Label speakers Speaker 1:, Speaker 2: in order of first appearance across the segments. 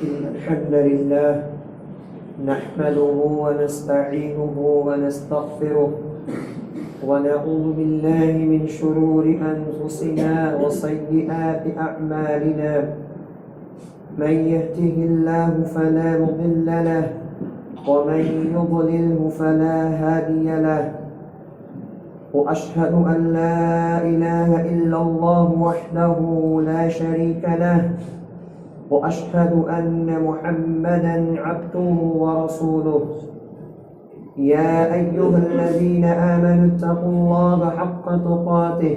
Speaker 1: إن الحمد لله نحمده ونستعينه ونستغفره ونعوذ بالله من شرور أنفسنا وسيئات أعمالنا. من يهده الله فلا مضل له ومن يضلله فلا هادي له. وأشهد أن لا إله إلا الله وحده لا شريك له، وأشهد أن محمدًا عبده ورسوله. يا أيها الذين آمنوا اتقوا الله حق تقاته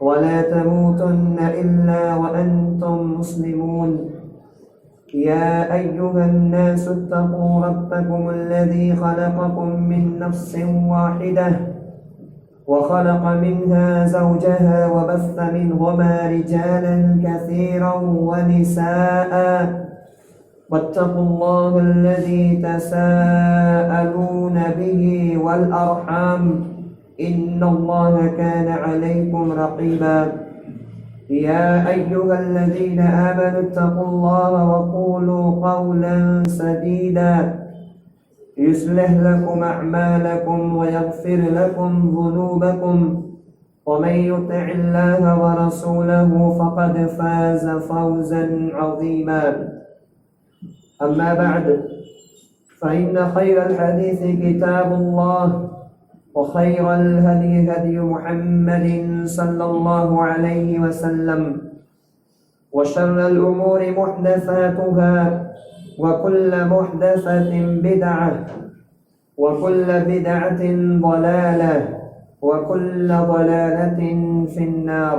Speaker 1: ولا تموتن إلا وأنتم مسلمون. يا أيها الناس اتقوا ربكم الذي خلقكم من نفس واحدة وخلق منها زوجها وبث منهما رجالا كثيرا ونساء. واتقوا الله الذي تساءلون به والأرحام إن الله كان عليكم رقيبا. يا أيها الذين آمنوا اتقوا الله وقولوا قولا سديدا يصلح لكم أعمالكم ويغفر لكم ذنوبكم، ومن يطع الله ورسوله فقد فاز فوزا عظيما. أما بعد، فإن خير الحديث كتاب الله، وخير الهدي هدي محمد صلى الله عليه وسلم، وشر الأمور محدثاتها، وكل محدثة بدعة، وكل بدعة ضلالة، وكل ضلالة في النار.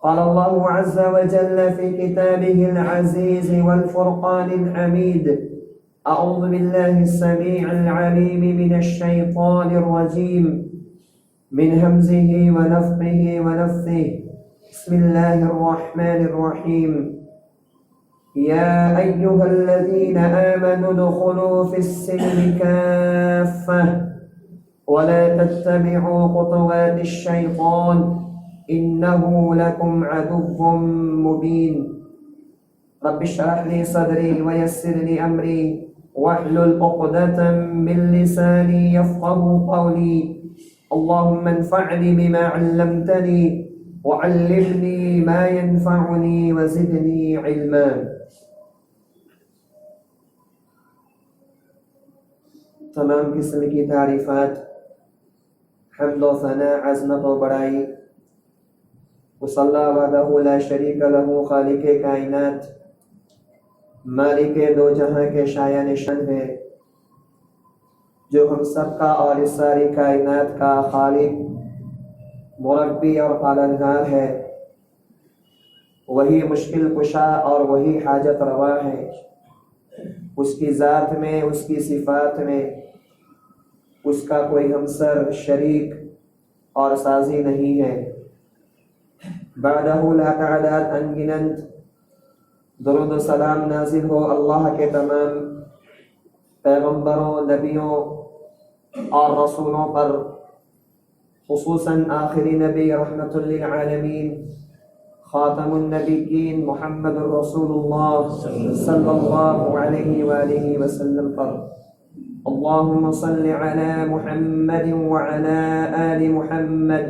Speaker 1: قال الله عز وجل في كتابه العزيز والفرقان الحميد: أعوذ بالله السميع العليم من الشيطان الرجيم، من همزه ونفخه ونفثه. بسم الله الرحمن الرحيم. يا أيها الذين آمنوا ادخلوا في السلم كافة ولا تتبعوا خطوات الشيطان إنه لكم عدو مبين. رب اشرح لي صدري ويسر لي أمري واحلل عقدة من لساني يفقه قولي. اللهم انفعني بما علمتني وعلمني ما ينفعني وزدني علما. تمام قسم کی تعریفات، حمد و ثناء، عظمت و بڑائی اس اللہ وحدہ لا شریک لہ، خالق کائنات، مالک دو جہاں کے شایع نشان ہے، جو ہم سب کا اور اس ساری کائنات کا خالق، مربی اور پالنہار ہے۔ وہی مشکل کشا اور وہی حاجت روا ہے۔ اس کی ذات میں، اس کی صفات میں اس کا کوئی ہمسر، شریک اور سازی نہیں ہے۔ بعدہ لا تعداد انگنت، درود و سلام نازل ہو اللہ کے تمام پیغمبروں، نبیوں اور رسولوں پر، خصوصاً آخری نبی رحمت للعالمین، خاتم النبیین محمد رسول اللہ صلی اللہ علیہ وآلہ وسلم پر۔ اللهم صل على محمد وعلى آل محمد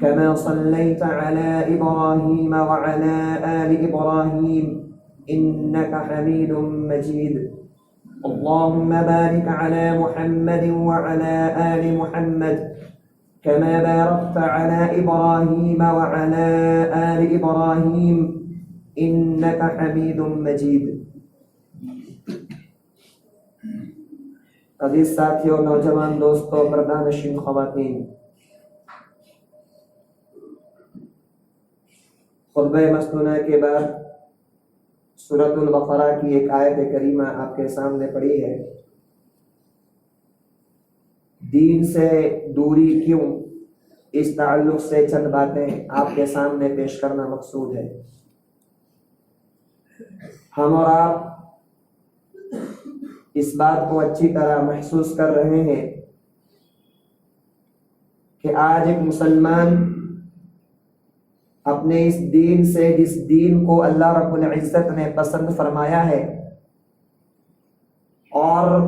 Speaker 1: كما صليت على إبراهيم وعلى آل إبراهيم إنك حميد مجيد. اللهم بارك على محمد وعلى آل محمد كما باركت على إبراهيم وعلى آل إبراهيم إنك حميد مجيد. عزیز ساتھیوں، نوجوان دوستوں، پردہ خواتین، خطبہ مسنونہ کے بعد سورۃ البقرہ کی ایک آیت کریمہ آپ کے سامنے پڑھی ہے۔ دین سے دوری کیوں، اس تعلق سے چند باتیں آپ کے سامنے پیش کرنا مقصود ہے۔ ہم اور آپ اس بات کو اچھی طرح محسوس کر رہے ہیں کہ آج ایک مسلمان اپنے اس دین سے، جس دین کو اللہ رب العزت نے پسند فرمایا ہے اور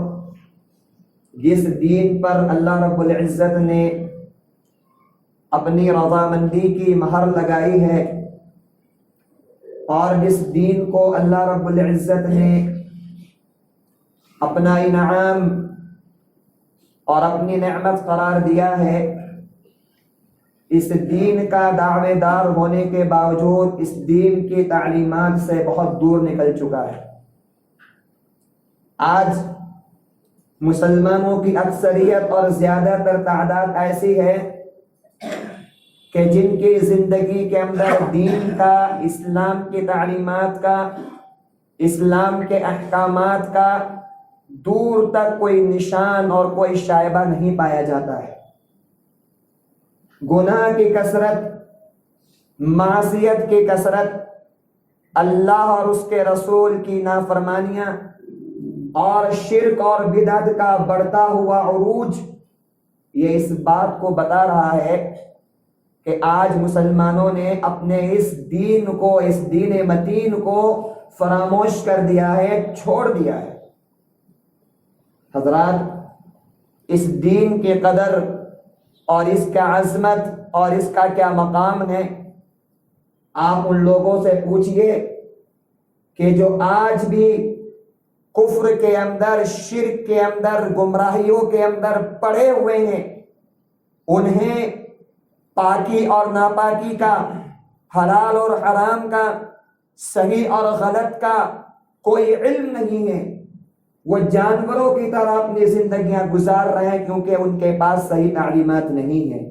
Speaker 1: جس دین پر اللہ رب العزت نے اپنی رضامندی کی مہر لگائی ہے، اور جس دین کو اللہ رب العزت نے اپنا انعام اور اپنی نعمت قرار دیا ہے، اس دین کا دعوے دار ہونے کے باوجود اس دین کی تعلیمات سے بہت دور نکل چکا ہے۔ آج مسلمانوں کی اکثریت اور زیادہ تر تعداد ایسی ہے کہ جن کی زندگی کے اندر دین کا، اسلام کی تعلیمات کا، اسلام کے احکامات کا دور تک کوئی نشان اور کوئی شائبہ نہیں پایا جاتا ہے۔ گناہ کی کثرت، معصیت کی کثرت، اللہ اور اس کے رسول کی نافرمانیاں اور شرک اور بدعت کا بڑھتا ہوا عروج، یہ اس بات کو بتا رہا ہے کہ آج مسلمانوں نے اپنے اس دین کو، اس دین متین کو فراموش کر دیا ہے، چھوڑ دیا ہے۔ حضرات، اس دین کی قدر اور اس کا عظمت اور اس کا کیا مقام ہے، آپ ان لوگوں سے پوچھئے کہ جو آج بھی کفر کے اندر، شرک کے اندر، گمراہیوں کے اندر پڑے ہوئے ہیں، انہیں پاکی اور ناپاکی کا، حلال اور حرام کا، صحیح اور غلط کا کوئی علم نہیں ہے۔ وہ جانوروں کی طرح اپنی زندگیاں گزار رہے ہیں کیونکہ ان کے پاس صحیح تعلیمات نہیں ہے۔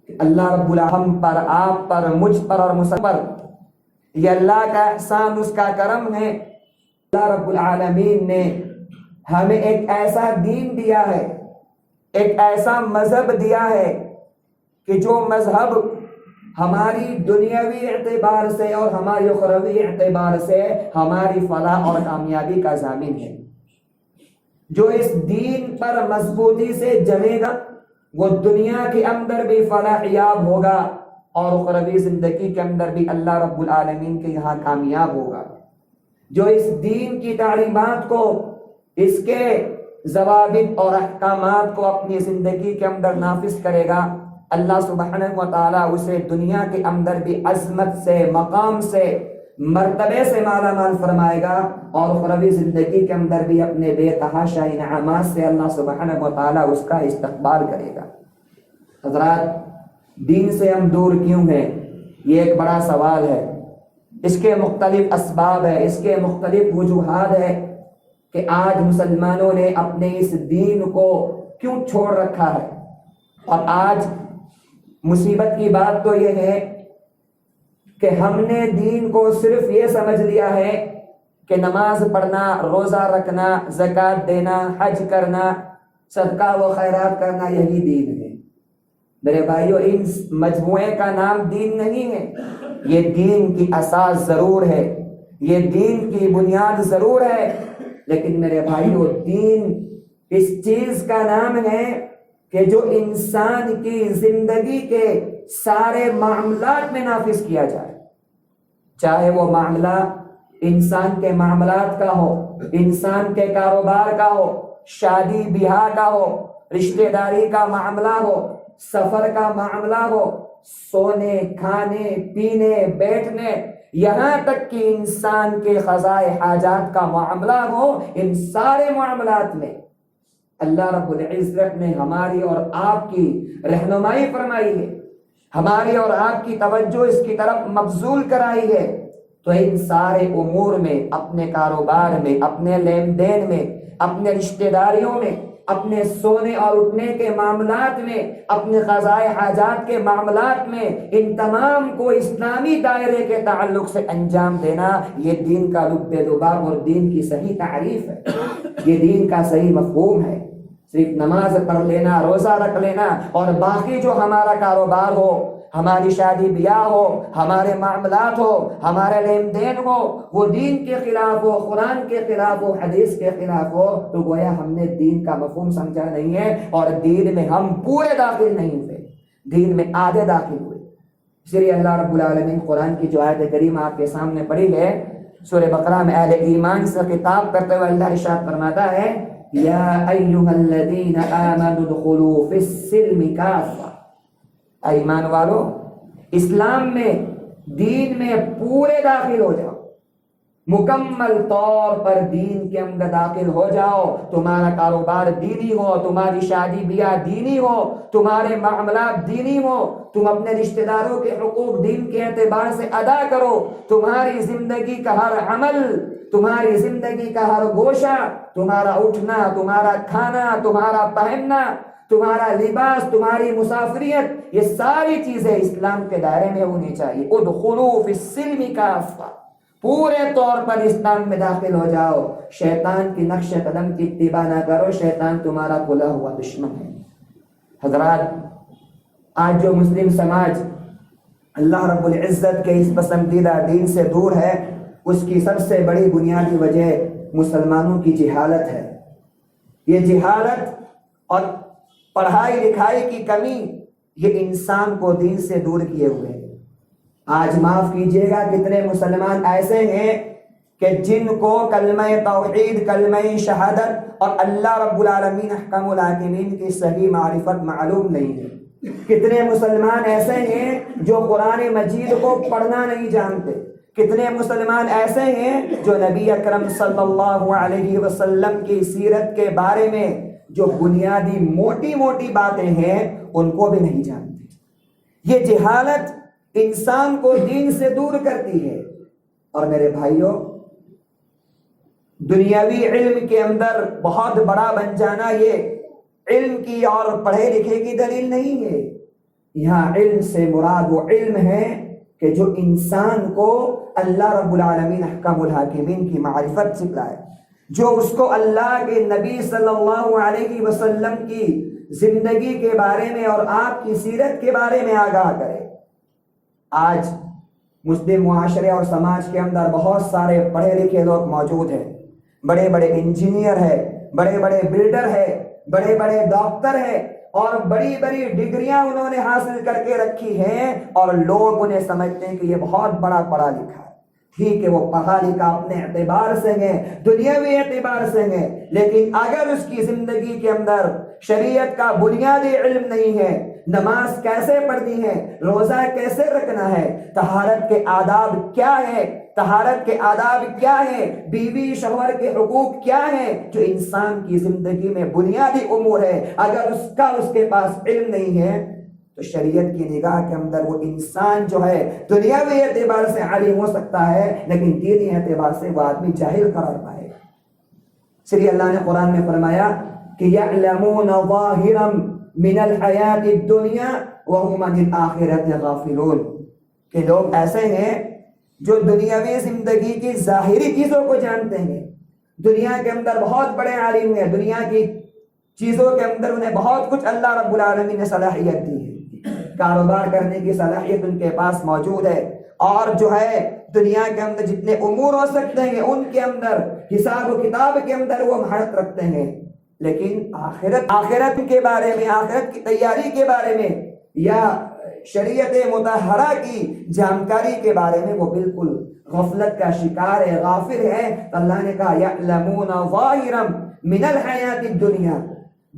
Speaker 1: اللہ رب العالمین پر، آپ پر، مجھ پر اور مسلم پر یہ اللہ کا احسان، اس کا کرم ہے۔ اللہ رب العالمین نے ہمیں ایک ایسا دین دیا ہے، ایک ایسا مذہب دیا ہے کہ جو مذہب ہماری دنیاوی اعتبار سے اور ہماری اخروی اعتبار سے ہماری فلاح اور کامیابی کا ضامن ہے۔ جو اس دین پر مضبوطی سے جمے گا وہ دنیا کے اندر بھی فلاح یاب ہوگا اور اخروی زندگی کے اندر بھی اللہ رب العالمین کے یہاں کامیاب ہوگا۔ جو اس دین کی تعلیمات کو، اس کے ضوابط اور احکامات کو اپنی زندگی کے اندر نافذ کرے گا، اللہ سبحانہ و تعالیٰ اسے دنیا کے اندر بھی عظمت سے، مقام سے، مرتبے سے مالا مال فرمائے گا، اور اخروی زندگی کے اندر بھی اپنے بے تحاشا انعامات سے اللہ سبحانہ و تعالیٰ اس کا استقبال کرے گا۔ حضرات، دین سے ہم دور کیوں ہیں؟ یہ ایک بڑا سوال ہے۔ اس کے مختلف اسباب ہیں، اس کے مختلف وجوہات ہیں کہ آج مسلمانوں نے اپنے اس دین کو کیوں چھوڑ رکھا ہے۔ اور آج مصیبت کی بات تو یہ ہے کہ ہم نے دین کو صرف یہ سمجھ لیا ہے کہ نماز پڑھنا، روزہ رکھنا، زکوٰۃ دینا، حج کرنا، صدقہ و خیرات کرنا، یہی دین ہے۔ میرے بھائیو، ان مجموعے کا نام دین نہیں ہے۔ یہ دین کی اساس ضرور ہے، یہ دین کی بنیاد ضرور ہے، لیکن میرے بھائیو، دین اس چیز کا نام ہے کہ جو انسان کی زندگی کے سارے معاملات میں نافذ کیا جائے، چاہے وہ معاملہ انسان کے معاملات کا ہو، انسان کے کاروبار کا ہو، شادی بیاہ کا ہو، رشتہ داری کا معاملہ ہو، سفر کا معاملہ ہو، سونے، کھانے، پینے، بیٹھنے، یہاں تک کہ انسان کے قضائے حاجات کا معاملہ ہو، ان سارے معاملات میں اللہ رب العزت نے ہماری اور آپ کی رہنمائی فرمائی ہے، ہماری اور آپ کی توجہ اس کی طرف مبذول کرائی ہے۔ تو ان سارے امور میں، اپنے کاروبار میں، اپنے لین دین میں، اپنے رشتہ داریوں میں، اپنے سونے اور اٹھنے کے معاملات میں، اپنے قضائے حاجات کے معاملات میں، ان تمام کو اسلامی دائرے کے تعلق سے انجام دینا، یہ دین کا لب لباب اور دین کی صحیح تعریف ہے، یہ دین کا صحیح مفہوم ہے۔ صرف نماز پڑھ لینا، روزہ رکھ لینا اور باقی جو ہمارا کاروبار ہو، ہماری شادی بیاہ ہو، ہمارے معاملات ہو، ہمارے لین دین ہو، وہ دین کے خلاف ہو، قرآن کے خلاف ہو، حدیث کے خلاف ہو، تو گویا ہم نے دین کا مفہوم سمجھا نہیں ہے، اور دین میں ہم پورے داخل نہیں ہوئے، دین میں آدھے داخل ہوئے۔
Speaker 2: اس لیے اللہ رب العالمین قرآن کی جو آیت کریمہ آپ کے سامنے پڑھی ہے سورہ بقرہ میں اہل ایمان سے خطاب کرتے ہوئے اللہ ارشاد فرماتا ہے یا ایھا الذین آمنوا ادخلوا فی السلم کافہ، اے ایمان والو اسلام میں، دین میں پورے داخل ہو جاؤ، مکمل طور پر دین کے اندر داخل ہو جاؤ۔ تمہارا کاروبار دینی ہو، تمہاری شادی بیاہ دینی ہو، تمہارے معاملات دینی ہو، تم اپنے رشتہ داروں کے حقوق دین کے اعتبار سے ادا کرو، تمہاری زندگی کا ہر عمل، تمہاری زندگی کا ہر گوشہ، تمہارا اٹھنا، تمہارا کھانا، تمہارا پہننا، تمہارا لباس، تمہاری مسافریت، یہ ساری چیزیں اسلام کے دائرے میں ہونی چاہیے۔ ادخلوا فی السلم کافہ، پورے طور پر اسلام میں داخل ہو جاؤ، شیطان کی نقش قدم کی اتباع نہ کرو، شیطان تمہارا کھلا ہوا دشمن ہے۔ حضرات، آج جو مسلم سماج اللہ رب العزت کے اس پسندیدہ دین سے دور ہے، اس کی سب سے بڑی بنیادی وجہ مسلمانوں کی جہالت ہے۔ یہ جہالت اور پڑھائی لکھائی کی کمی یہ انسان کو دین سے دور کیے ہوئے ہیں۔ آج معاف کیجئے گا، کتنے مسلمان ایسے ہیں کہ جن کو کلمہ توحید، کلمہ شہادت اور اللہ رب العالمین احکم الحاکمین کی صحیح معرفت معلوم نہیں ہے۔ کتنے مسلمان ایسے ہیں جو قرآن مجید کو پڑھنا نہیں جانتے۔ کتنے مسلمان ایسے ہیں جو نبی اکرم صلی اللہ علیہ وسلم کی سیرت کے بارے میں جو بنیادی موٹی موٹی باتیں ہیں ان کو بھی نہیں جانتے۔ یہ جہالت انسان کو دین سے دور کرتی ہے۔ اور میرے بھائیوں، دنیاوی علم کے اندر بہت بڑا بن جانا یہ علم کی اور پڑھے لکھے کی دلیل نہیں ہے۔ یہاں علم سے مراد وہ علم ہے کہ جو انسان کو اللہ رب العالمین احکم الحاکمین کی معرفت سکھلائے، جو اس کو اللہ کے نبی صلی اللہ علیہ وسلم کی زندگی کے بارے میں اور آپ کی سیرت کے بارے میں آگاہ کرے۔ آج مسلم معاشرے اور سماج کے اندر بہت سارے پڑھے لکھے لوگ موجود ہیں، بڑے بڑے انجینئر ہیں، بڑے بڑے بلڈر ہیں، بڑے بڑے ڈاکٹر ہیں، اور بڑی بڑی ڈگریاں انہوں نے حاصل کر کے رکھی ہیں، اور لوگ انہیں سمجھتے ہیں کہ یہ بہت بڑا پڑھا لکھا ہے۔ ٹھیک ہے، وہ پڑھا لکھا اپنے اعتبار سے ہے، دنیاوی اعتبار سے ہے، لیکن اگر اس کی زندگی کے اندر شریعت کا بنیادی علم نہیں ہے، نماز کیسے پڑھنی ہے، روزہ کیسے رکھنا ہے، طہارت کے آداب کیا ہے، طہارت کے آداب کیا ہے، بیوی شوہر کے حقوق کیا ہے، جو انسان کی زندگی میں بنیادی امور ہے، اگر اس کے پاس علم نہیں ہے تو شریعت کی نگاہ کے اندر وہ انسان جو ہے دنیاوی اعتبار سے عالم ہو سکتا ہے، لیکن دینی اعتبار سے وہ آدمی جاہل قرار پائے گا۔ اس لیے اللہ نے قرآن میں فرمایا کہ یعلمون ظاہرا من الحیات الدنیا وهم عن الآخرۃ غافلون، کہ لوگ ایسے ہیں جو دنیاوی زندگی کی ظاہری چیزوں کو جانتے ہیں، دنیا کے اندر بہت بڑے عالم ہیں، دنیا کی چیزوں کے اندر انہیں بہت کچھ اللہ رب العالمین نے صلاحیت دی ہے، کاروبار کرنے کی صلاحیت ان کے پاس موجود ہے، اور جو ہے دنیا کے اندر جتنے امور ہو سکتے ہیں ان کے اندر، حساب و کتاب کے اندر وہ مہارت رکھتے ہیں، لیکن آخرت کے بارے میں، آخرت کی تیاری کے بارے میں یا شریعت مطہرہ کی جانکاری کے بارے میں وہ بالکل غفلت کا شکار ہے، غافل ہے۔ تو اللہ نے کہا یعلمون ظاہرا من الحیات الدنیا،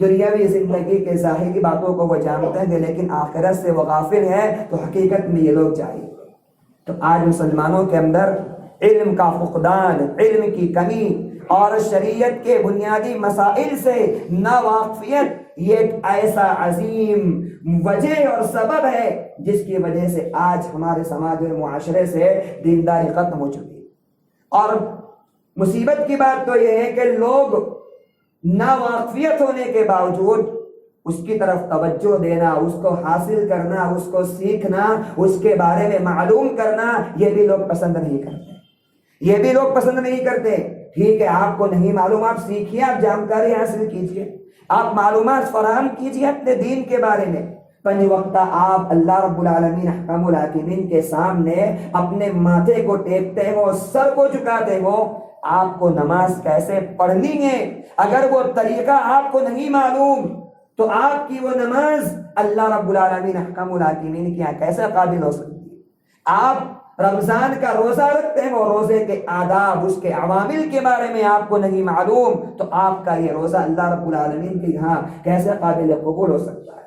Speaker 2: دنیاوی زندگی کے ظاہری باتوں کو وہ جانتے ہیں لیکن آخرت سے وہ غافل ہے، تو حقیقت میں یہ لوگ جاہل۔ تو آج مسلمانوں کے اندر علم کا فقدان، علم کی کمی اور شریعت کے بنیادی مسائل سے ناواقفیت یہ ایک ایسا عظیم وجہ اور سبب ہے جس کی وجہ سے آج ہمارے سماج اور معاشرے سے دینداری ختم ہو چکی ہے۔ اور مصیبت کی بات تو یہ ہے کہ لوگ ناواقفیت ہونے کے باوجود اس کی طرف توجہ دینا، اس کو حاصل کرنا، اس کو سیکھنا، اس کے بارے میں معلوم کرنا، یہ بھی لوگ پسند نہیں کرتے، یہ بھی لوگ پسند نہیں کرتے۔ ٹھیک ہے، آپ کو نہیں معلوم، آپ سیکھیے، آپ جانکاری حاصل کیجئے، آپ معلومات فراہم کیجئے اپنے دین کے بارے میں۔ پنج وقتہ آپ اللہ رب العالمین احکام الحاکمین کے سامنے اپنے ماتھے کو ٹیکتے ہو، سر کو جھکاتے ہو، آپ کو نماز کیسے پڑھنی ہے اگر وہ طریقہ آپ کو نہیں معلوم تو آپ کی وہ نماز اللہ رب العالمین احکام الحاکمین کے یہاں کیسے قابل ہو سکتی ہے؟ آپ رمضان کا روزہ رکھتے ہیں، وہ روزے کے آداب، اس کے عوامل کے بارے میں آپ کو نہیں معلوم، تو آپ کا یہ روزہ اللہ رب العالمین کے یہاں کیسے قابل قبول ہو سکتا ہے؟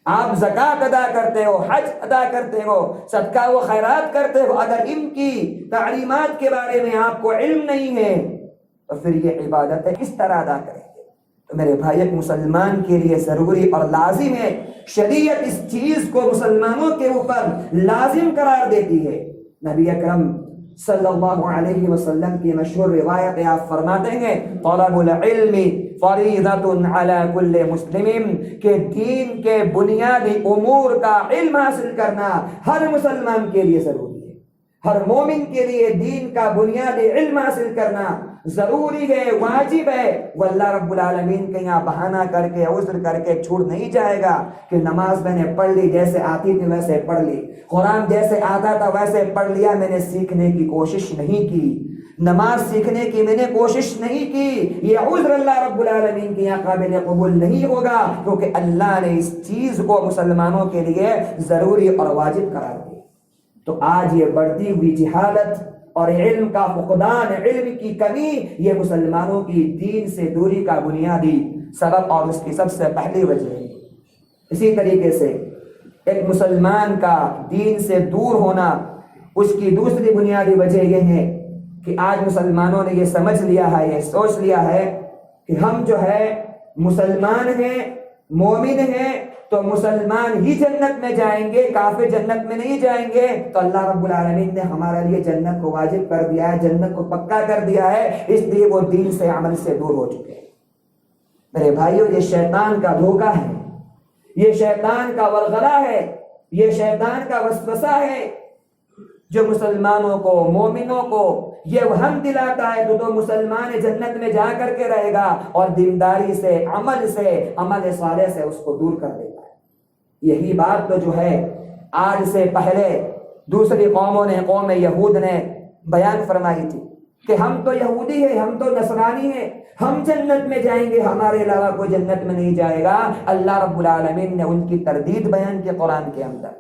Speaker 2: آپ زکوٰۃ ادا کرتے ہو، حج ادا کرتے ہو، صدقہ و خیرات کرتے ہو، اگر ان کی تعلیمات کے بارے میں آپ کو علم نہیں ہے تو پھر یہ عبادتیں کس طرح ادا کریں گے؟ تو میرے بھائی، ایک مسلمان کے لیے ضروری اور لازم ہے، شریعت اس چیز کو مسلمانوں کے اوپر لازم قرار دیتی ہے۔ نبی اکرم صلی اللہ علیہ وسلم کی مشہور روایت آپ فرماتے ہیں، طلب العلم فریضۃ علی کل مسلم، کہ دین کے بنیادی امور کا علم حاصل کرنا ہر مسلمان کے لیے ضروری ہے، ہر مومن کے لیے دین کا بنیادی علم حاصل کرنا ضروری ہے، واجب ہے۔ وہ اللہ رب العالمین کے یہاں بہانہ کر کے، عذر کر کے چھوڑ نہیں جائے گا کہ نماز میں نے پڑھ لی، جیسے آتی تھی ویسے پڑھ لی، قرآن جیسے آتا تھا ویسے پڑھ لیا، میں نے سیکھنے کی کوشش نہیں کی، نماز سیکھنے کی میں نے کوشش نہیں کی، یہ عذر اللہ رب العالمین کے یہاں قابل قبول نہیں ہوگا، کیونکہ اللہ نے اس چیز کو مسلمانوں کے لیے ضروری اور واجب قرار دیا۔ تو آج یہ بڑھتی ہوئی جہالت اور علم کا فقدان، علم کی کمی، یہ مسلمانوں کی دین سے دوری کا بنیادی سبب اور اس کی سب سے پہلی وجہ ہے۔ اسی طریقے سے ایک مسلمان کا دین سے دور ہونا، اس کی دوسری بنیادی وجہ یہ ہے کہ آج مسلمانوں نے یہ سمجھ لیا ہے، یہ سوچ لیا ہے کہ ہم جو ہے مسلمان ہیں، مومن ہیں، تو مسلمان ہی جنت میں جائیں گے، کافر جنت میں نہیں جائیں گے۔ تو اللہ رب العالمین نے ہمارے لیے جنت کو واجب کر دیا ہے، جنت کو پکا کر دیا ہے، اس لیے وہ دین سے، عمل سے دور ہو چکے ہیں۔ میرے بھائیو، یہ شیطان کا دھوکہ ہے، یہ شیطان کا ورغلہ ہے، یہ شیطان کا وسوسہ ہے، جو مسلمانوں کو، مومنوں کو یہ وہم دلاتا ہے تو مسلمان جنت میں جا کر کے رہے گا، اور دینداری سے، عمل صالح سے اس کو دور کر دیتا ہے۔ یہی بات تو جو ہے آج سے پہلے دوسری قوموں نے، قوم یہود نے بیان فرمائی تھی کہ ہم تو یہودی ہیں، ہم تو نصرانی ہیں، ہم جنت میں جائیں گے، ہمارے علاوہ کوئی جنت میں نہیں جائے گا۔ اللہ رب العالمین نے ان کی تردید بیان کی قرآن کے اندر۔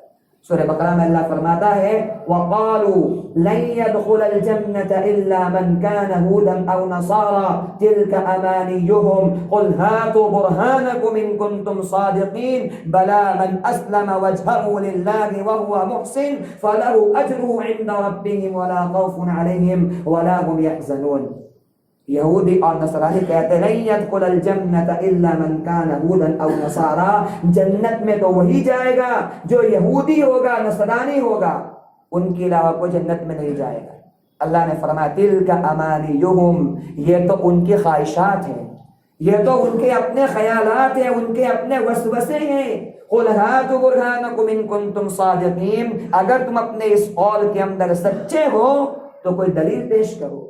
Speaker 2: سورہ بقرہ میں اللہ فرماتا ہے، وَقَالُوا لَن يَدْخُلَ الْجَنَّةَ إِلَّا مَنْ كَانَ هُودًا أَوْ نَصَارَىٰ تِلْكَ أَمَانِيُّهُمْ قُلْ هَاتُوا بُرْهَانَكُمْ إِن كُنتُمْ صَادِقِينَ بَلَىٰ مَنْ أَسْلَمَ وَجْهَهُ لِلَّهِ وَهُوَ مُحْسِنٌ فَلَهُ أَجْرُهُ عِندَ رَبِّهِ وَلَا خَوْفٌ عَلَيْهِمْ وَلَا هُمْ يَحْزَنُونَ۔ یہودی اور نصرانی کہتے ہیں لن يدخل الجنت الا من كان هودا او نصارا، جنت میں تو وہی جائے گا جو یہودی ہوگا، نصرانی ہوگا، ان کے علاوہ کوئی جنت میں نہیں جائے گا۔ اللہ نے فرمایا تلک امانیہم، یہ تو ان کی خواہشات ہیں، یہ تو ان کے اپنے خیالات ہیں، ان کے اپنے وسوسے ہیں۔ قل ہاتوا برہانکم ان کنتم صادقین، اگر تم اپنے اس قول کے اندر سچے ہو تو کوئی دلیل پیش کرو،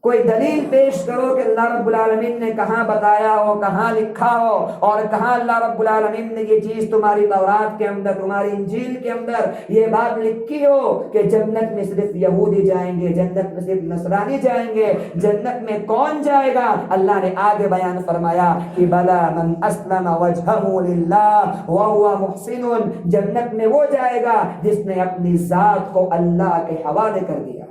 Speaker 2: کوئی دلیل پیش کرو کہ اللہ رب العالمین نے کہاں بتایا ہو، کہاں لکھا ہو، اور کہاں اللہ رب العالمین نے یہ چیز تمہاری تورات کے اندر، تمہاری انجیل کے اندر یہ بات لکھی ہو کہ جنت میں صرف یہودی جائیں گے، جنت میں صرف نصرانی جائیں گے، جنت میں کون جائے گا؟ اللہ نے آگے بیان فرمایا کہ بلا من اسلم وجهه للہ وهو محسن، جنت میں وہ جائے گا جس نے اپنی ذات کو اللہ کے حوالے کر دیا،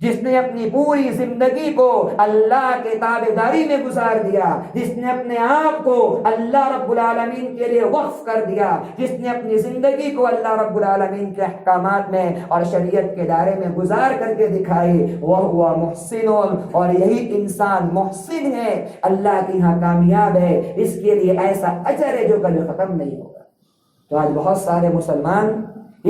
Speaker 2: جس نے اپنی پوری زندگی کو اللہ کے تابعداری میں گزار دیا، جس نے اپنے آپ کو اللہ رب العالمین کے لیے وقف کر دیا، جس نے اپنی زندگی کو اللہ رب العالمین کے احکامات میں اور شریعت کے دائرے میں گزار کر کے دکھائی، وہ محسن، اور یہی انسان محسن ہے، اللہ کے یہاں کامیاب ہے، اس کے لیے ایسا اجر ہے جو کبھی ختم نہیں ہوگا۔ تو آج بہت سارے مسلمان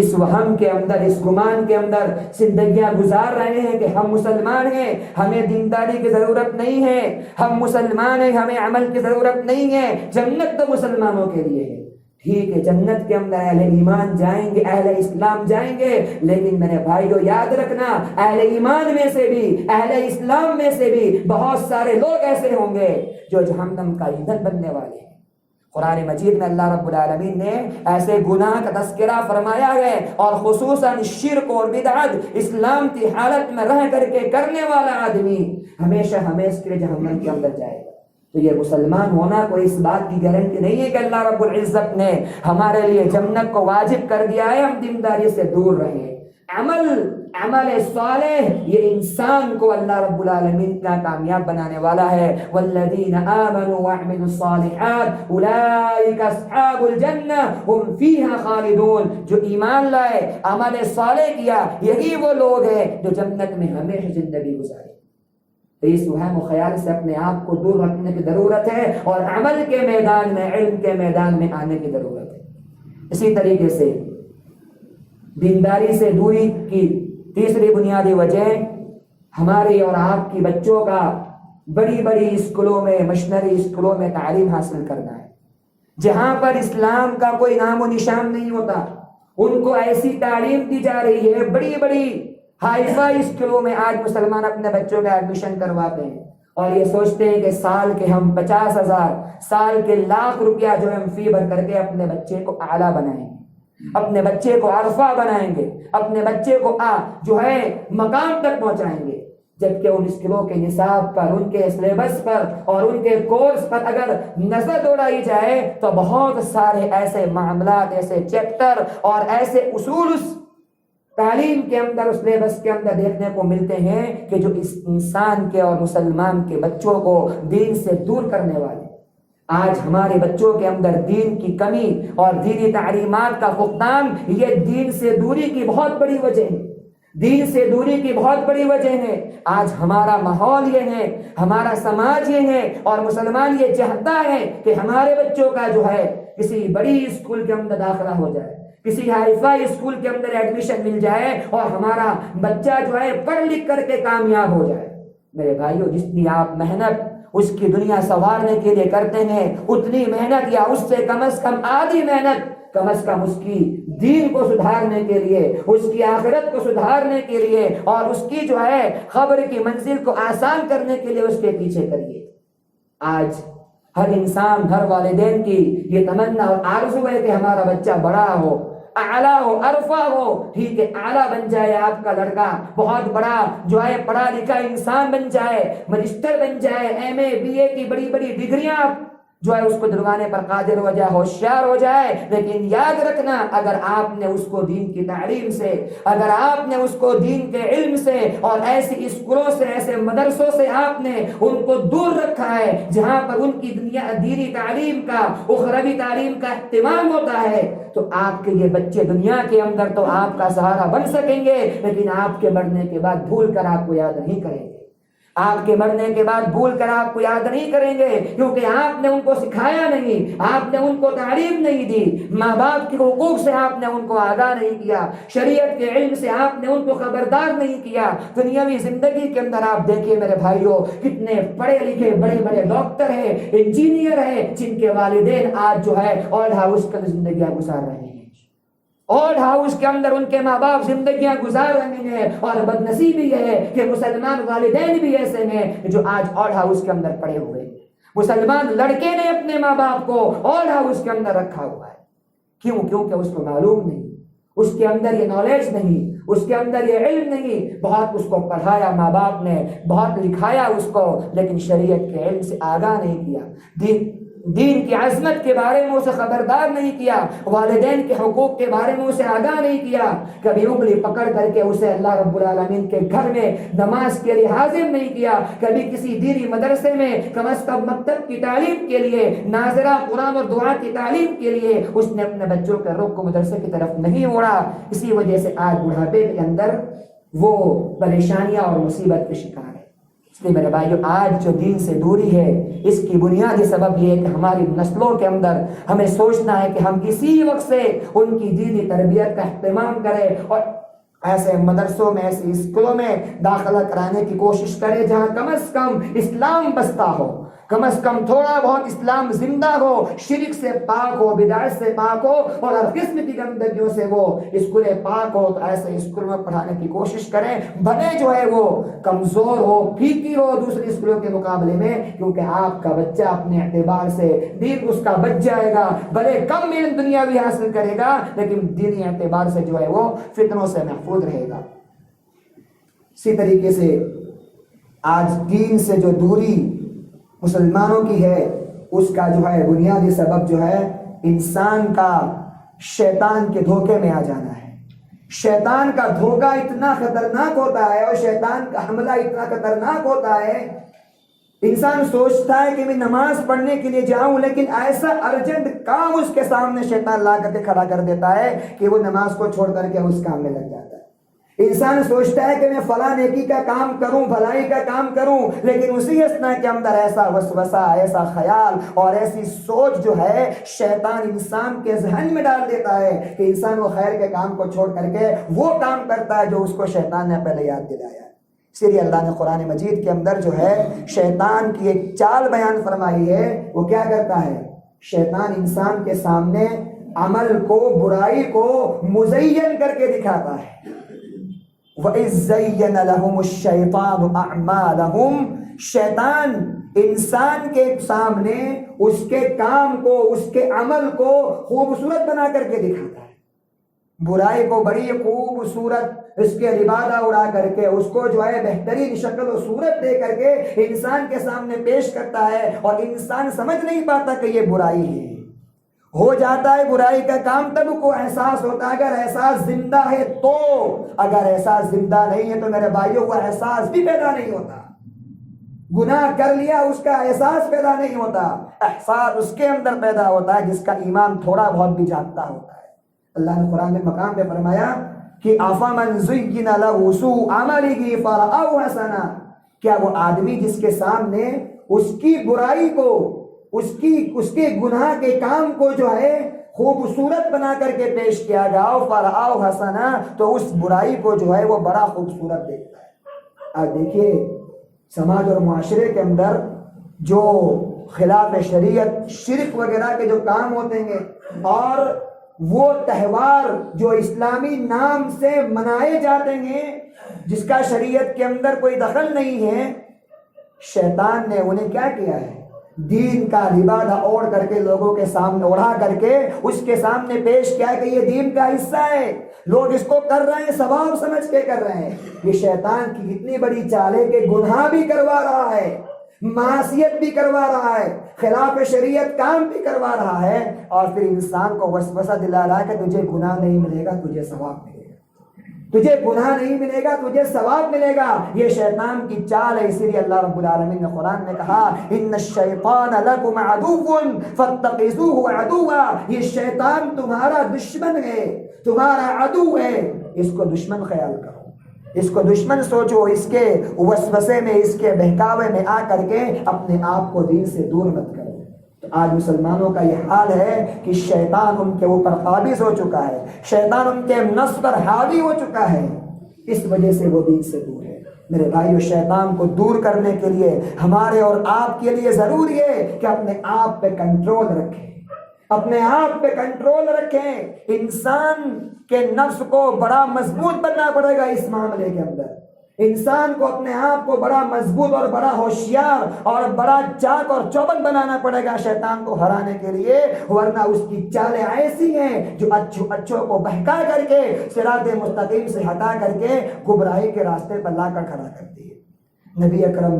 Speaker 2: اس وہم کے اندر، اس گمان کے اندر زندگیاں گزار رہے ہیں کہ ہم مسلمان ہیں، ہمیں دینداری کی ضرورت نہیں ہے، ہم مسلمان ہیں، ہمیں عمل کی ضرورت نہیں ہے، جنت تو مسلمانوں کے لیے ہے۔ ٹھیک ہے، جنت کے اندر اہل ایمان جائیں گے، اہل اسلام جائیں گے، لیکن میرے بھائیو یاد رکھنا، اہل ایمان میں سے بھی، اہل اسلام میں سے بھی بہت سارے لوگ ایسے ہوں گے جو جہنم کا ایندھن بننے والے ہیں۔ قرآن مجید میں اللہ رب العالمین نے ایسے گناہ کا تذکرہ فرمایا ہے، اور خصوصاً شرک اور بدعت، اسلام کی حالت میں رہ کر کے کرنے والا آدمی ہمیشہ ہمیشہ کے لیے جہنم کے اندر جائے گا۔ تو یہ مسلمان ہونا کوئی اس بات کی گارنٹی نہیں ہے کہ اللہ رب العزت نے ہمارے لیے جنت کو واجب کر دیا ہے، ہم دینداری سے دور رہیں۔ عمل صالح یہ انسان کو اللہ رب العالمین کا کامیاب بنانے والا ہے. والذین آمنوا وعملوا الصالحات اولئک اصحاب الجنہ ہم فیہا خالدون. جو ایمان لائے, عمل صالح کیا, یہی وہ لوگ ہیں جو جنت میں ہمیشہ زندگی گزارے. تو اس وہم و خیال سے اپنے آپ کو دور رکھنے کی ضرورت ہے اور عمل کے میدان میں, علم کے میدان میں آنے کی ضرورت ہے. اسی طریقے سے دینداری سے دوری کی تیسری بنیادی وجہ ہماری اور آپ کی بچوں کا بڑی بڑی اسکولوں میں, مشنری اسکولوں میں تعلیم حاصل کرنا ہے, جہاں پر اسلام کا کوئی نام و نشان نہیں ہوتا. ان کو ایسی تعلیم دی جا رہی ہے, بڑی بڑی ہائی فائی اسکولوں میں آج مسلمان اپنے بچوں کا ایڈمیشن کرواتے ہیں اور یہ سوچتے ہیں کہ سال کے ہم 50,000 سال کے لاکھ روپیہ جو ہم فی بھر کر کے اپنے بچے کو اعلیٰ بنائیں گے, اپنے بچے کو عرفہ بنائیں گے, اپنے بچے کو جو ہے مقام تک پہنچائیں گے. جبکہ ان اسکولوں کے نصاب پر, ان کے سلیبس پر اور ان کے کورس پر اگر نظر دوڑائی جائے تو بہت سارے ایسے معاملات, ایسے چیپٹر اور ایسے اصول اس تعلیم کے اندر, اس سلیبس کے اندر دیکھنے کو ملتے ہیں کہ جو اس انسان کے اور مسلمان کے بچوں کو دین سے دور کرنے والے. آج ہمارے بچوں کے اندر دین کی کمی اور دینی تعلیمات کا فقدان یہ دین سے دوری کی بہت بڑی وجہ ہے. دین سے دوری کی بہت بڑی وجہ ہے. آج ہمارا ماحول یہ ہے, ہمارا سماج یہ ہے اور مسلمان یہ چاہتا ہے کہ ہمارے بچوں کا جو ہے کسی بڑی اسکول کے اندر داخلہ ہو جائے, کسی ہائی فائی اسکول کے اندر ایڈمیشن مل جائے اور ہمارا بچہ جو ہے پڑھ لکھ کر کے کامیاب ہو جائے. میرے بھائیوں, جتنی آپ محنت اس کی دنیا سنوارنے کے لیے کرتے ہیں, اتنی محنت یا اس سے کم از کم آدھی محنت کم از کم اس کی دین کو سدھارنے کے لیے, اس کی آخرت کو سدھارنے کے لیے اور اس کی جو ہے قبر کی منزل کو آسان کرنے کے لیے اس کے پیچھے کریے. آج ہر انسان, ہر والدین کی یہ تمنا اور آرزو ہے کہ ہمارا بچہ بڑا ہو, اعلیٰ ہو, عرفہ ہو. ٹھیک ہے, اعلیٰ بن جائے آپ کا لڑکا, بہت بڑا جو ہے پڑھا لکھا انسان بن جائے, منسٹر بن جائے, MA BA کی بڑی بڑی ڈگریاں جو ہے اس کو دلوانے پر قادر ہو جائے, ہوشیار ہو جائے. لیکن یاد رکھنا, اگر آپ نے اس کو دین کی تعلیم سے, اگر آپ نے اس کو دین کے علم سے اور ایسی اسکولوں سے, ایسے مدرسوں سے آپ نے ان کو دور رکھا ہے جہاں پر ان کی دینی تعلیم کا, اخروی تعلیم کا اہتمام ہوتا ہے, تو آپ کے یہ بچے دنیا کے اندر تو آپ کا سہارا بن سکیں گے, لیکن آپ کے مرنے کے بعد بھول کر آپ کو یاد نہیں کریں گے. آپ کے مرنے کے بعد بھول کر آپ کو یاد نہیں کریں گے, کیونکہ آپ نے ان کو سکھایا نہیں, آپ نے ان کو تعلیم نہیں دی, ماں باپ کے حقوق سے آپ نے ان کو آگاہ نہیں کیا, شریعت کے علم سے آپ نے ان کو خبردار نہیں کیا. دنیاوی زندگی کے اندر آپ دیکھیے میرے بھائیوں, کتنے پڑھے لکھے بڑے بڑے ڈاکٹر ہیں, انجینئر ہیں, جن کے والدین آج جو ہے اولڈ ہاؤس کے زندگیاں گزار رہے ہیں, اولڈ ہاؤس کے اندر ان کے ماں باپ زندگیاں گزار رہے ہیں. اور بدنصیبی یہ ہے کہ مسلمان والدین بھی ایسے ہیں جو آج اولڈ ہاؤس کے اندر پڑے ہوئے ہیں. مسلمان لڑکے نے اپنے ماں باپ کو اولڈ ہاؤس کے اندر رکھا ہوا ہے. کیوں؟ کیونکہ اس کو معلوم نہیں, اس کے اندر یہ نالج نہیں, اس کے اندر یہ علم نہیں. بہت اس کو پڑھایا ماں باپ نے, بہت لکھایا اس کو, لیکن شریعت کے علم سے آگاہ نہیں کیا, دین کی عظمت کے بارے میں اسے خبردار نہیں کیا, والدین کے حقوق کے بارے میں اسے آگاہ نہیں کیا. کبھی انگلی پکڑ کر کے اسے اللہ رب العالمین کے گھر میں نماز کے لیے حاضر نہیں کیا, کبھی کسی دینی مدرسے میں کم از کم مکتب کی تعلیم کے لیے, ناظرہ قرآن اور دعا کی تعلیم کے لیے اس نے اپنے بچوں کے رخ کو مدرسے کی طرف نہیں موڑا. اسی وجہ سے آج بڑھاپے کے اندر وہ پریشانیاں اور مصیبت کے شکار ہے. اس لیے میرے بھائیو, آج جو دین سے دوری ہے اس کی بنیادی سبب یہ ہے کہ ہماری نسلوں کے اندر ہمیں سوچنا ہے کہ ہم کسی وقت سے ان کی دینی تربیت کا اہتمام کریں اور ایسے مدرسوں میں, ایسے اسکولوں میں داخلہ کرانے کی کوشش کریں جہاں کم از کم اسلام بستا ہو, کم از کم تھوڑا بہت اسلام زندہ ہو, شرک سے پاک ہو, بدعت سے پاک ہو اور ہر قسم کی گندگیوں سے وہ اسکول پاک ہو. تو ایسے اسکول میں پڑھانے کی کوشش کریں, بھلے جو ہے وہ کمزور ہو, پھیکی ہو دوسرے اسکولوں کے مقابلے میں, کیونکہ آپ کا بچہ اپنے اعتبار سے دین اس کا بچ جائے گا. بھلے کم علم دنیاوی حاصل کرے گا, لیکن دینی اعتبار سے جو ہے وہ فتنوں سے محفوظ رہے گا. اسی طریقے سے آج دین سے جو دوری مسلمانوں کی ہے, اس کا جو ہے بنیادی سبب جو ہے انسان کا شیطان کے دھوکے میں آ جانا ہے. شیطان کا دھوکہ اتنا خطرناک ہوتا ہے اور شیطان کا حملہ اتنا خطرناک ہوتا ہے، انسان سوچتا ہے کہ میں نماز پڑھنے کے لیے جاؤں، لیکن ایسا ارجنٹ کام اس کے سامنے شیطان لا کر کے کھڑا کر دیتا ہے کہ وہ نماز کو چھوڑ کر کے اس کام میں لگ جاتا ہے۔ انسان سوچتا ہے کہ میں فلاں نیکی کا کام کروں، بھلائی کا کام کروں، لیکن اسی اثنا کے اندر ایسا وسوسہ، ایسا خیال اور ایسی سوچ جو ہے شیطان انسان کے ذہن میں ڈال دیتا ہے کہ انسان وہ خیر کے کام کو چھوڑ کر کے وہ کام کرتا ہے جو اس کو شیطان نے پہلے یاد دلایا۔ اسی لیے اللہ نے قرآن مجید کے اندر جو ہے شیطان کی ایک چال بیان فرمائی ہے۔ وہ کیا کرتا ہے؟ شیطان انسان کے سامنے عمل کو، برائی کو مزین کر کے دکھاتا ہے۔ وَإِذْ زَيَّنَ لَهُمُ الشَّيْطَانُ أَعْمَالَهُمْ، شیطان انسان کے سامنے اس کے کام کو، اس کے عمل کو خوبصورت بنا کر کے دکھاتا ہے، برائی کو بڑی خوبصورت اس کے لبادہ اڑا کر کے، اس کو جو ہے بہترین شکل و صورت دے کر کے انسان کے سامنے پیش کرتا ہے، اور انسان سمجھ نہیں پاتا کہ یہ برائی ہے۔ ہو جاتا ہے برائی کا کام تب کو احساس ہوتا ہے، اگر احساس زندہ ہے تو، اگر احساس زندہ نہیں ہے تو میرے بھائیوں کو احساس بھی پیدا نہیں ہوتا۔ گناہ کر لیا اس کا احساس پیدا نہیں ہوتا، احساس اس کے اندر پیدا ہوتا ہے جس کا ایمان تھوڑا بہت بھی جانتا ہوتا ہے۔ اللہ نے قرآن میں مقام پہ فرمایا کہ أَفَمَنْ زُيِّنَ لَهُ سُوءُ عَمَلِهِ فَرَآهُ حَسَنًا، کیا وہ آدمی جس کے سامنے اس کی برائی کو، اس کے گناہ کے کام کو جو ہے خوبصورت بنا کر کے پیش کیا گیا، فَرَآهُ حَسَنًا، تو اس برائی کو جو ہے وہ بڑا خوبصورت دیکھتا ہے۔ آج دیکھیے سماج اور معاشرے کے اندر جو خلاف شریعت، شرک وغیرہ کے جو کام ہوتے ہیں، اور وہ تہوار جو اسلامی نام سے منائے جاتے ہیں جس کا شریعت کے اندر کوئی دخل نہیں ہے، شیطان نے انہیں کیا کیا ہے؟ دین کا لبادہ اوڑھ کر کے لوگوں کے سامنے، اوڑھا کر کے اس کے سامنے پیش کیا کہ یہ دین کا حصہ ہے، لوگ اس کو کر رہے ہیں، ثواب سمجھ کے کر رہے ہیں۔ یہ شیطان کی اتنی بڑی چال ہے کہ گناہ بھی کروا رہا ہے، معصیت بھی کروا رہا ہے، خلاف شریعت کام بھی کروا رہا ہے، اور پھر انسان کو وسوسہ دلا رہا ہے کہ تجھے گناہ نہیں ملے گا، تجھے ثواب ملے گا، تجھے گناہ نہیں ملے گا، تجھے ثواب ملے گا۔ یہ شیطان کی چال ہے۔ اسی لیے اللہ رب العالمین نے قرآن میں کہا ان الشیطان لکم عدو فاتخذوہ عدوا، یہ شیطان تمہارا دشمن ہے، تمہارا عدو ہے، اس کو دشمن خیال کرو، اس کو دشمن سوچو، اس کے وسوسے میں، اس کے بہکاوے میں آ کر کے اپنے آپ کو دین سے دور مت کرو۔ تو آج مسلمانوں کا یہ حال ہے کہ شیطان ان کے اوپر قابض ہو چکا ہے، شیطان ان کے نفس پر حاوی ہو چکا ہے، اس وجہ سے وہ دین سے دور ہے۔ میرے بھائیو، شیطان کو دور کرنے کے لیے ہمارے اور آپ کے لیے ضروری ہے کہ اپنے آپ پہ کنٹرول رکھیں، اپنے آپ پہ کنٹرول رکھیں۔ انسان کے نفس کو بڑا مضبوط بننا پڑے گا اس معاملے کے اندر، انسان کو اپنے آپ کو بڑا مضبوط اور بڑا ہوشیار اور بڑا چاک اور چوبند بنانا پڑے گا شیطان کو ہرانے کے لیے، ورنہ اس کی چالیں ایسی ہیں جو اچھوں کو بہکا کر کے صراط مستقیم سے ہٹا کر کے گمراہی کے راستے پر لا کر کھڑا کرتی ہے۔ نبی اکرم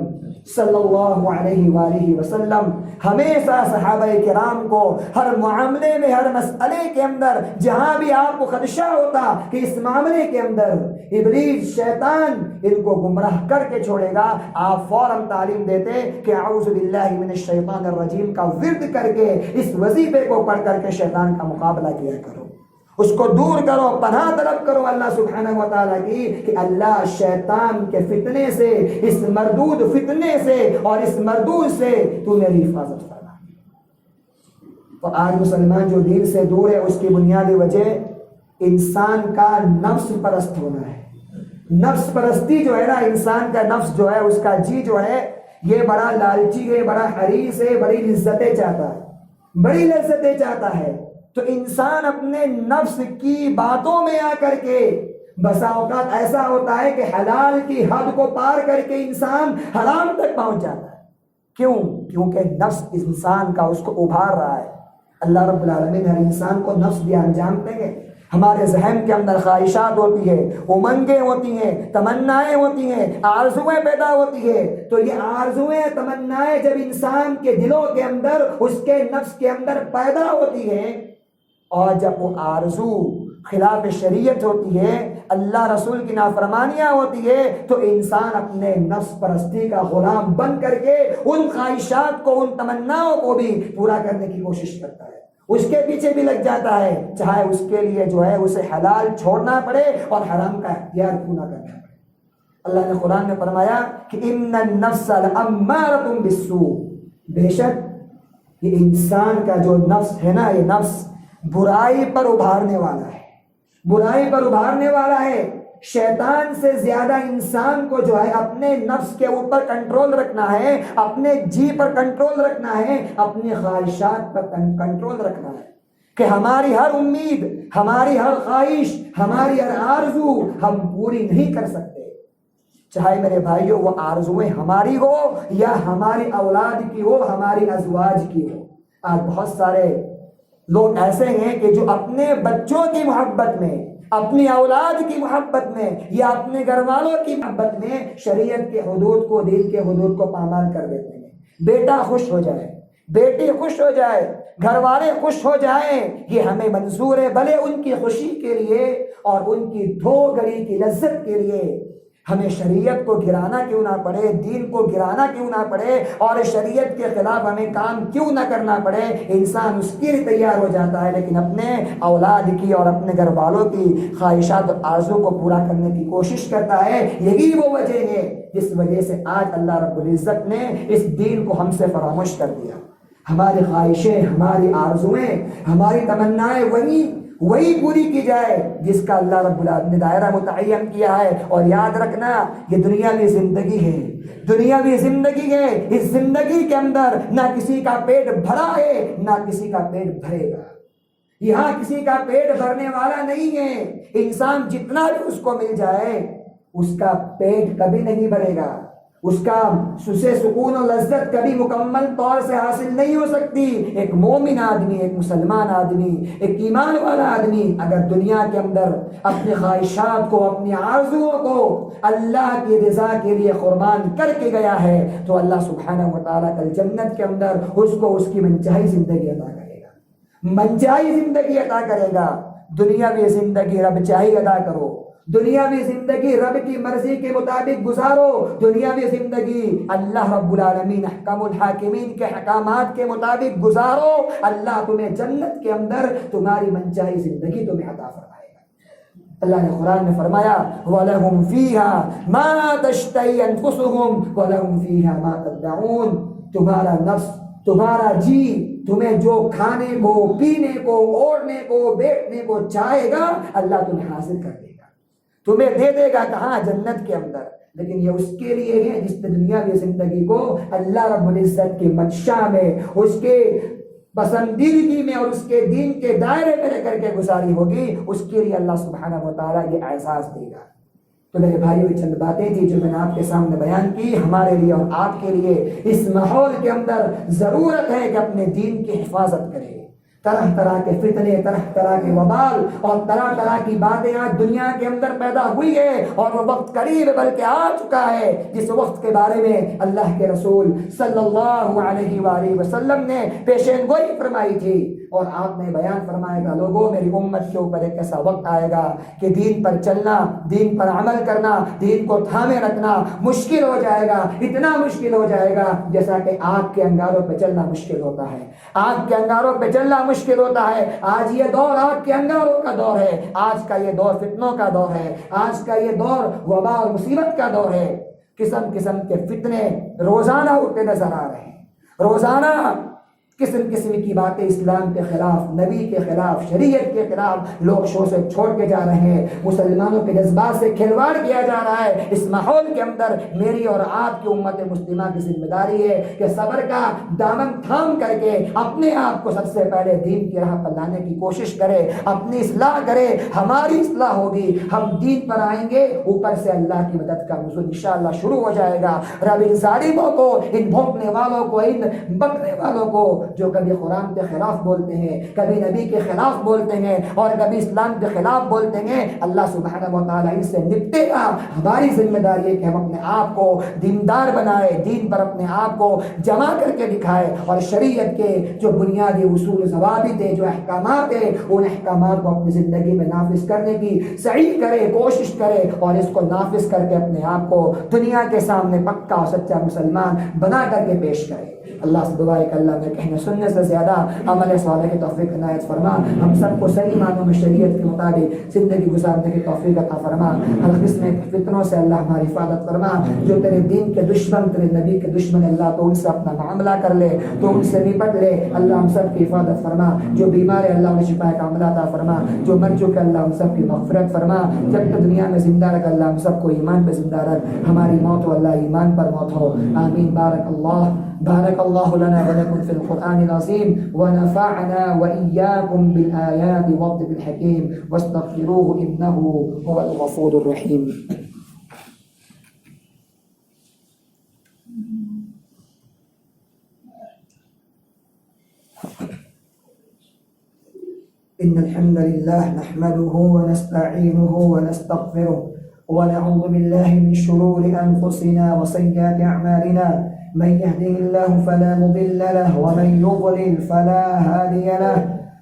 Speaker 2: صلی اللہ علیہ وآلہ وسلم ہمیشہ صحابہ کرام کو ہر معاملے میں، ہر مسئلے کے اندر جہاں بھی آپ کو خدشہ ہوتا کہ اس معاملے کے اندر ابلیس، شیطان ان کو گمراہ کر کے چھوڑے گا، آپ فوراً تعلیم دیتے کہ اعوذ باللہ من الشیطان الرجیم کا ورد کر کے اس وظیفے کو پڑھ کر کے شیطان کا مقابلہ کیا کرو، اس کو دور کرو، پناہ طلب کرو اللہ سبحانہ و تعالیٰ کی کہ اللہ شیطان کے فتنے سے، اس مردود فتنے سے اور اس مردود سے تو میری حفاظت فرما۔ تو آج مسلمان جو دین سے دور ہے، اس کی بنیادی وجہ انسان کا نفس پرست ہونا ہے۔ نفس پرستی جو ہے نا، انسان کا نفس جو ہے، اس کا جی جو ہے، یہ بڑا لالچی ہے، بڑا حریص ہے، بڑی لذتیں چاہتا ہے، بڑی لذتیں چاہتا ہے۔ تو انسان اپنے نفس کی باتوں میں آ کر کے بسا اوقات ایسا ہوتا ہے کہ حلال کی حد کو پار کر کے انسان حرام تک پہنچ جاتا ہے۔ کیوں؟ کیونکہ نفس انسان کا اس کو ابھار رہا ہے۔ اللہ رب العالمین ہر انسان کو نفس بھی انجام دیں گے۔ ہمارے ذہن کے اندر خواہشات ہوتی ہے، امنگیں ہوتی ہیں، تمنائیں ہوتی ہیں، آرزویں پیدا ہوتی ہے۔ تو یہ آرزویں، تمنائیں جب انسان کے دلوں کے اندر، اس کے نفس کے اندر پیدا ہوتی ہیں، اور جب وہ آرزو خلاف شریعت ہوتی ہے، اللہ رسول کی نافرمانیاں ہوتی ہے، تو انسان اپنے نفس پرستی کا غلام بن کر کے ان خواہشات کو، ان تمناؤں کو بھی پورا کرنے کی کوشش کرتا ہے، اس کے پیچھے بھی لگ جاتا ہے، چاہے اس کے لیے جو ہے اسے حلال چھوڑنا پڑے اور حرام کا اختیار کیوں نہ کرنا پڑے۔ اللہ نے قرآن میں فرمایا کہ ان النفس لامارۃ بالسوء، بے شک یہ انسان کا جو نفس ہے نا، یہ نفس برائی پر ابھارنے والا ہے، برائی پر ابھارنے والا ہے۔ شیطان سے زیادہ انسان کو جو ہے اپنے نفس کے اوپر کنٹرول رکھنا ہے، اپنے جی پر کنٹرول رکھنا ہے، اپنی خواہشات پر کنٹرول رکھنا ہے، کہ ہماری ہر امید، ہماری ہر خواہش، ہماری ہر آرزو ہم پوری نہیں کر سکتے، چاہے میرے بھائیوں وہ آرزویں ہماری ہو یا ہماری اولاد کی ہو، ہماری ازواج کی ہو۔ آج بہت سارے لوگ ایسے ہیں کہ جو اپنے بچوں کی محبت میں، اپنی اولاد کی محبت میں یا اپنے گھر والوں کی محبت میں شریعت کے حدود کو، دین کے حدود کو پامال کر دیتے ہیں۔ بیٹا خوش ہو جائے، بیٹی خوش ہو جائے، گھر والے خوش ہو جائیں، یہ ہمیں منظور ہے، بھلے ان کی خوشی کے لیے اور ان کی دھو گھڑی کی لذت کے لیے ہمیں شریعت کو گرانا کیوں نہ پڑے، دین کو گرانا کیوں نہ پڑے، اور شریعت کے خلاف ہمیں کام کیوں نہ کرنا پڑے، انسان اس کے لیے تیار ہو جاتا ہے، لیکن اپنے اولاد کی اور اپنے گھر والوں کی خواہشات اور آرزو کو پورا کرنے کی کوشش کرتا ہے۔ یہی وہ وجہ ہے جس وجہ سے آج اللہ رب العزت نے اس دین کو ہم سے فراموش کر دیا۔ ہماری خواہشیں، ہماری آرزویں، ہماری تمنائیں وہی پوری کی جائے جس کا اللہ رب العالمین نے دائرہ متعین کیا ہے۔ اور یاد رکھنا، یہ دنیاوی زندگی ہے، دنیاوی زندگی ہے، اس زندگی کے اندر نہ کسی کا پیٹ بھرا ہے نہ کسی کا پیٹ بھرے گا، یہاں کسی کا پیٹ بھرنے والا نہیں ہے۔ انسان جتنا بھی اس کو مل جائے اس کا پیٹ کبھی نہیں بھرے گا، اس کا سکون و لذت کبھی مکمل طور سے حاصل نہیں ہو سکتی۔ ایک مومن آدمی، ایک مسلمان آدمی، ایک ایمان والا آدمی اگر دنیا کے اندر اپنی خواہشات کو، اپنی آرزوؤں کو اللہ کی رضا کے لیے قربان کر کے گیا ہے تو اللہ سبحانہ و تعالیٰ کل جنت کے اندر اس کو اس کی منچاہی زندگی عطا کرے گا، منچاہی زندگی عطا کرے گا۔ دنیاوی زندگی رب چاہی ادا کرو، دنیاوی زندگی رب کی مرضی کے مطابق گزارو، دنیاوی زندگی اللہ رب العالمین احکام الحاکمین کے احکامات کے مطابق گزارو، اللہ تمہیں جنت کے اندر تمہاری منچاہی زندگی تمہیں عطا فرمائے گا۔ اللہ نے قرآن میں فرمایا وَلَهُمْ فِيهَا مَا تَشْتَهِي أَنفُسُهُمْ وَلَهُمْ فِيهَا مَا تَدَّعُونَ، تمہارا نفس، تمہارا جی تمہیں جو کھانے کو، پینے کو، اوڑھنے کو، بیٹھنے کو چاہے گا اللہ تمہیں حاصل کر دے گا، تمہیں دے دے گا، کہاں؟ جنت کے اندر۔ لیکن یہ اس کے لیے ہے جس نے دنیاوی زندگی کو اللہ رب العزت کی منشا میں، اس کے پسندیدگی میں اور اس کے دین کے دائرے میں رہ کر کے گزاری ہوگی، اس کے لیے اللہ سبحانہ و تعالیٰ یہ اعزاز دے گا۔ تو میرے بھائیو، یہ چند باتیں تھی جو میں نے آپ کے سامنے بیان کی۔ ہمارے لیے اور آپ کے لیے اس ماحول کے اندر ضرورت ہے کہ اپنے دین کی حفاظت کریں۔ طرح طرح کے فتنے، طرح طرح کے وبال اور طرح طرح کی باتیں آج دنیا کے اندر پیدا ہوئی ہے، اور وہ وقت قریب بلکہ آ چکا ہے جس وقت کے بارے میں اللہ کے رسول صلی اللہ علیہ وآلہ وسلم نے پیشین گوئی فرمائی تھی، اور آپ نے بیان فرمایا کہ لوگوں میری امت کے اوپر ایک ایسا وقت آئے گا کہ دین پر چلنا، دین پر عمل کرنا، دین کو تھامے رکھنا مشکل ہو جائے گا، اتنا مشکل ہو جائے گا جیسا کہ آگ کے انگاروں پہ چلنا مشکل ہوتا ہے، آگ کے انگاروں پہ چلنا مشکل ہوتا ہے۔ آج یہ دور آگ کے انگاروں کا دور ہے، آج کا یہ دور فتنوں کا دور ہے، آج کا یہ دور وبا اور مصیبت کا دور ہے۔ قسم قسم کے فتنے روزانہ اٹھتے نظر آ رہے ہیں، روزانہ قسم قسم کی باتیں اسلام کے خلاف، نبی کے خلاف، شریعت کے خلاف لوگ شو سے چھوڑ کے جا رہے ہیں، مسلمانوں کے جذبات سے کھلواڑ کیا جا رہا ہے۔ اس ماحول کے اندر میری اور آپ کی امت مسلمہ کی ذمہ داری ہے کہ صبر کا دامن تھام کر کے اپنے آپ کو سب سے پہلے دین کی راہ پر لانے کی کوشش کرے، اپنی اصلاح کرے، ہماری اصلاح ہوگی، ہم دین پر آئیں گے، اوپر سے اللہ کی مدد کا نزول انشاءاللہ شروع ہو جائے گا۔ رب ان ظالموں کو، ان بھونکنے والوں کو، ان بکنے والوں کو جو کبھی قرآن کے خلاف بولتے ہیں، کبھی نبی کے خلاف بولتے ہیں اور کبھی اسلام کے خلاف بولتے ہیں، اللہ سبحانہ و تعالیٰ ان سے نپٹے گا۔ ہماری ذمہ داری ہے کہ ہم اپنے آپ کو دیندار بنائے، دین پر اپنے آپ کو جمع کر کے دکھائے اور شریعت کے جو بنیادی اصول ضوابط ہیں، جو احکامات ہیں، ان احکامات کو اپنی زندگی میں نافذ کرنے کی سعی کرے، کوشش کرے اور اس کو نافذ کر کے اپنے آپ کو دنیا کے سامنے پکا اور سچا مسلمان بنا کر کے پیش کرے۔ اللہ سے دعا ہے کہ اللہ میں کہنے سننے سے زیادہ عمل صالح کی توفیق عنایت فرما، ہم سب کو صحیح معنوں میں شریعت کے مطابق زندگی گزارنے کی توفیق عطا فرما، ہر قسم کے فتنوں سے اللہ ہماری حفاظت فرما۔ جو تیرے دین کے دشمن، تیرے نبی کے دشمن، اللہ تو ان سے اپنا معاملہ کر لے، تو ان سے نپٹ لے، اللہ ہم سب کی حفاظت فرما۔ جو بیمار ہے اللہ انہیں شفا کا عمل عطا فرما، جو مر چکے اللہ ہم سب کی مغفرت فرما۔ جب تک دنیا میں زندہ رکھ اللہ ہم سب کو ایمان پہ زندہ رکھ، ہماری موت ہو اللہ ایمان پر موت ہو، آمین۔ بارك الله لنا ولكم في القرآن العظيم ونفعنا وإياكم بالآيات والذكر الحكيم واستغفروه إنه هو الغفور الرحيم. إن الحمد لله نحمده ونستعينه ونستغفره ونعوذ بالله من شرور أنفسنا وسيئات أعمالنا، من يهده الله فلا مضل له ومن يضلل فلا هادي له،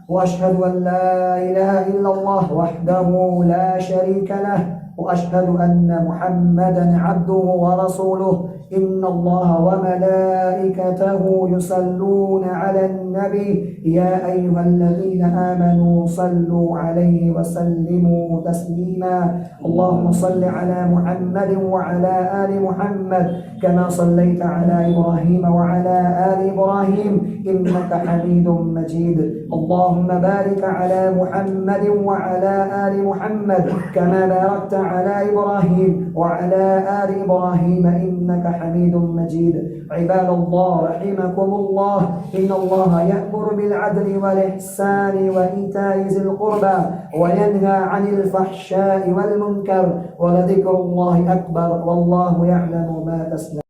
Speaker 2: وأشهد أن لا إله إلا الله وحده لا شريك له، وأشهد أن محمدا عبده ورسوله. إن الله وملائكته يصلون على النبي يا أيها الذين آمنوا صلوا عليه وسلموا تسليما. اللهم صل على محمد وعلى آل محمد كما صليت على إبراهيم وعلى آل إبراهيم إنك حميد مجيد. اللهم بارك على محمد وعلى آل محمد كما باركت على إبراهيم وعلى آل إبراهيم إنك حميد مجيد. عباد الله رحمكم الله، إن الله يأمر بالعدل والإحسان وإيتاء ذي القربى وينهى عن الفحشاء والمنكر ولذكر الله أكبر والله يعلم ما تصنعون.